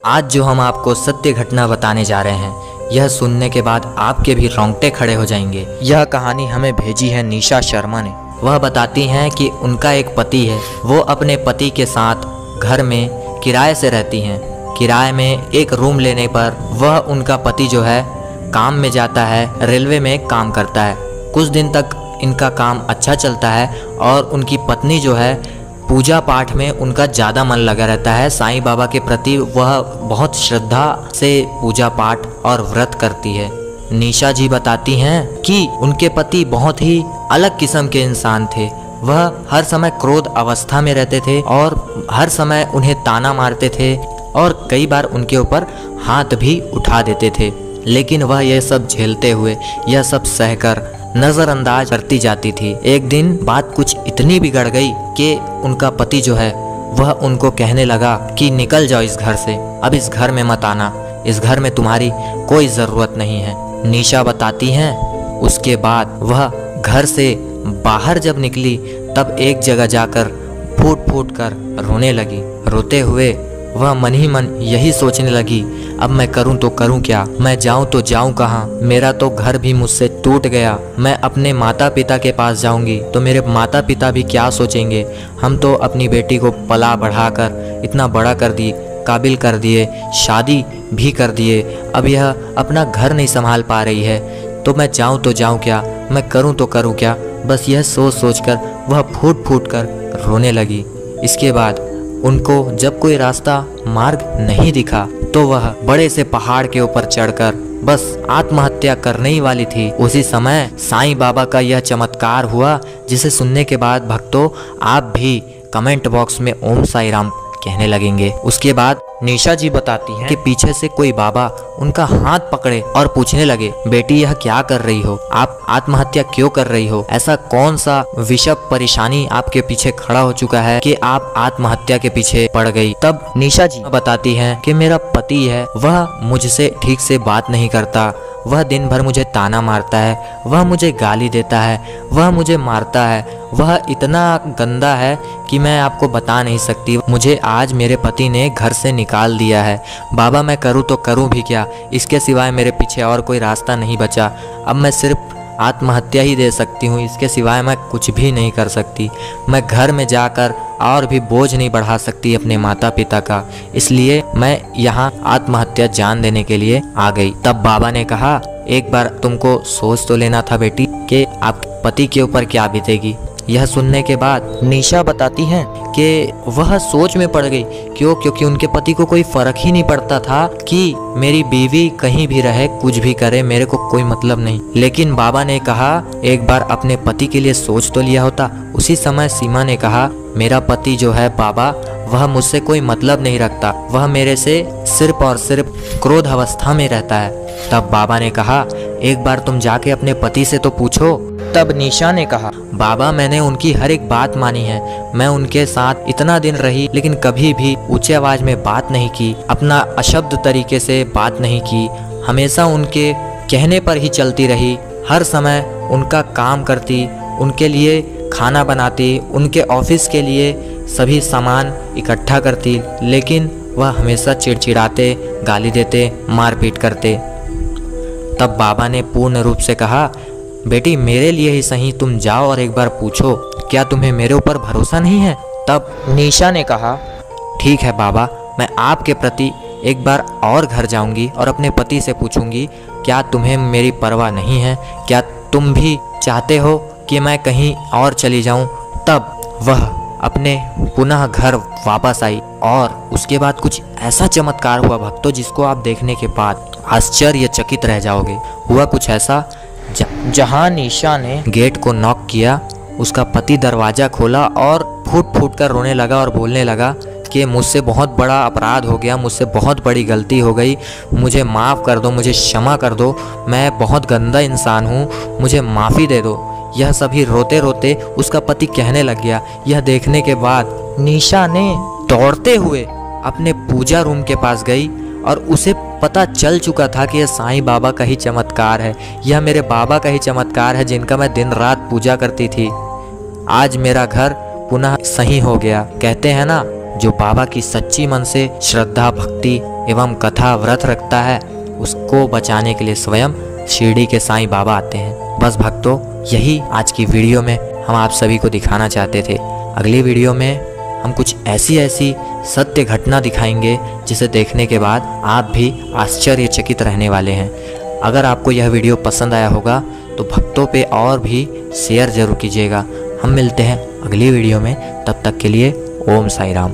आज जो हम आपको सत्य घटना बताने जा रहे हैं, यह सुनने के बाद आपके भी रोंगटे खड़े हो जाएंगे। यह कहानी हमें भेजी है निशा शर्मा ने। वह बताती हैं कि उनका एक पति है, वो अपने पति के साथ घर में किराए से रहती हैं। किराए में एक रूम लेने पर वह उनका पति जो है काम में जाता है, रेलवे में काम करता है। कुछ दिन तक इनका काम अच्छा चलता है और उनकी पत्नी जो है पूजा पाठ में उनका ज़्यादा मन लगा रहता है। साईं बाबा के प्रति वह बहुत श्रद्धा से पूजा पाठ और व्रत करती है। निशा जी बताती हैं कि उनके पति बहुत ही अलग किस्म के इंसान थे। वह हर समय क्रोध अवस्था में रहते थे और हर समय उन्हें ताना मारते थे और कई बार उनके ऊपर हाथ भी उठा देते थे। लेकिन वह यह सब झेलते हुए, यह सब सहकर नज़रअंदाज करती जाती थी। एक दिन बात कुछ इतनी बिगड़ गई कि उनका पति जो है वह उनको कहने लगा कि निकल जाओ इस घर से, अब इस घर में मत आना, इस घर में तुम्हारी कोई ज़रूरत नहीं है। निशा बताती हैं उसके बाद वह घर से बाहर जब निकली तब एक जगह जाकर फूट फूट कर रोने लगी। रोते हुए वह मन ही मन यही सोचने लगी, अब मैं करूं तो करूं क्या, मैं जाऊं तो जाऊं कहां, मेरा तो घर भी मुझसे टूट गया। मैं अपने माता पिता के पास जाऊंगी तो मेरे माता पिता भी क्या सोचेंगे। हम तो अपनी बेटी को पला बढ़ाकर इतना बड़ा कर दिए, काबिल कर दिए, शादी भी कर दिए, अब यह अपना घर नहीं संभाल पा रही है, तो मैं जाऊं तो जाऊं क्या, मैं करूं तो करूं क्या। बस यह सोच सोचकर वह फूट फूट कर रोने लगी। इसके बाद उनको जब कोई रास्ता मार्ग नहीं दिखा तो वह बड़े से पहाड़ के ऊपर चढ़कर बस आत्महत्या करने ही वाली थी। उसी समय साईं बाबा का यह चमत्कार हुआ, जिसे सुनने के बाद भक्तों आप भी कमेंट बॉक्स में ओम साई राम कहने लगेंगे। उसके बाद निशा जी बताती हैं कि पीछे से कोई बाबा उनका हाथ पकड़े और पूछने लगे, बेटी यह क्या कर रही हो, आप आत्महत्या क्यों कर रही हो, ऐसा कौन सा विषम परेशानी आपके पीछे खड़ा हो चुका है कि आप आत्महत्या के पीछे पड़ गई। तब निशा जी बताती हैं कि मेरा पति है, वह मुझसे ठीक से बात नहीं करता, वह दिन भर मुझे ताना मारता है, वह मुझे गाली देता है, वह मुझे मारता है, वह इतना गंदा है कि मैं आपको बता नहीं सकती। मुझे आज मेरे पति ने घर से निकाल दिया है। बाबा मैं करूँ तो करूँ भी क्या, इसके सिवाय मेरे पीछे और कोई रास्ता नहीं बचा। अब मैं सिर्फ आत्महत्या ही दे सकती हूँ, इसके सिवाय मैं कुछ भी नहीं कर सकती। मैं घर में जाकर और भी बोझ नहीं बढ़ा सकती अपने माता पिता का, इसलिए मैं यहाँ आत्महत्या जान देने के लिए आ गई। तब बाबा ने कहा, एक बार तुमको सोच तो लेना था बेटी कि आप पति के ऊपर क्या बीतेगी। यह सुनने के बाद निशा बताती हैं कि वह सोच में पड़ गई। क्योंकि उनके पति को कोई फर्क ही नहीं पड़ता था कि मेरी बीवी कहीं भी रहे, कुछ भी करे, मेरे को कोई मतलब नहीं। लेकिन बाबा ने कहा एक बार अपने पति के लिए सोच तो लिया होता। उसी समय सीमा ने कहा, मेरा पति जो है बाबा, वह मुझसे कोई मतलब नहीं रखता, वह मेरे से सिर्फ और सिर्फ क्रोध अवस्था में रहता है। तब बाबा ने कहा, एक बार तुम जाके अपने पति से तो पूछो। तब निशा ने कहा, बाबा मैंने उनकी हर एक बात मानी है, मैं उनके साथ इतना दिन रही लेकिन कभी भी ऊंचे आवाज में बात नहीं की, अपना अशब्द तरीके से बात नहीं की, हमेशा उनके कहने पर ही चलती रही, हर समय उनका काम करती, उनके लिए खाना बनाती, उनके ऑफिस के लिए सभी सामान इकट्ठा करती, लेकिन वह हमेशा चिड़चिड़ाते, गाली देते, मारपीट करते। तब बाबा ने पूर्ण रूप से कहा, बेटी मेरे लिए ही सही तुम जाओ और एक बार पूछो, क्या तुम्हें मेरे ऊपर भरोसा नहीं है। तब निशा ने कहा, ठीक है बाबा, मैं आपके प्रति एक बार और घर जाऊंगी और अपने पति से पूछूंगी, क्या तुम्हें मेरी परवाह नहीं है, क्या तुम भी चाहते हो कि मैं कहीं और चली जाऊं। तब वह अपने पुनः घर वापस आई और उसके बाद कुछ ऐसा चमत्कार हुआ भक्तों, जिसको आप देखने के बाद आश्चर्यचकित रह जाओगे। हुआ कुछ ऐसा, जहां निशा ने गेट को नॉक किया, उसका पति दरवाज़ा खोला और फूट फूट कर रोने लगा और बोलने लगा कि मुझसे बहुत बड़ा अपराध हो गया, मुझसे बहुत बड़ी गलती हो गई, मुझे माफ़ कर दो, मुझे क्षमा कर दो, मैं बहुत गंदा इंसान हूँ, मुझे माफ़ी दे दो। यह सभी रोते रोते उसका पति कहने लग गया। यह देखने के बाद निशा ने दौड़ते हुए अपने पूजा रूम के पास गई और उसे पता चल चुका था कि यह साईं बाबा का ही चमत्कार है, यह मेरे बाबा का ही चमत्कार है जिनका मैं दिन रात पूजा करती थी। आज मेरा घर पुनः सही हो गया। कहते हैं ना, जो बाबा की सच्ची मन से श्रद्धा भक्ति एवं कथा व्रत रखता है उसको बचाने के लिए स्वयं शिरडी के साईं बाबा आते हैं। बस भक्तों, यही आज की वीडियो में हम आप सभी को दिखाना चाहते थे। अगली वीडियो में हम कुछ ऐसी सत्य घटना दिखाएंगे जिसे देखने के बाद आप भी आश्चर्यचकित रहने वाले हैं। अगर आपको यह वीडियो पसंद आया होगा तो भक्तों पे और भी शेयर जरूर कीजिएगा। हम मिलते हैं अगली वीडियो में, तब तक के लिए ओम साई राम।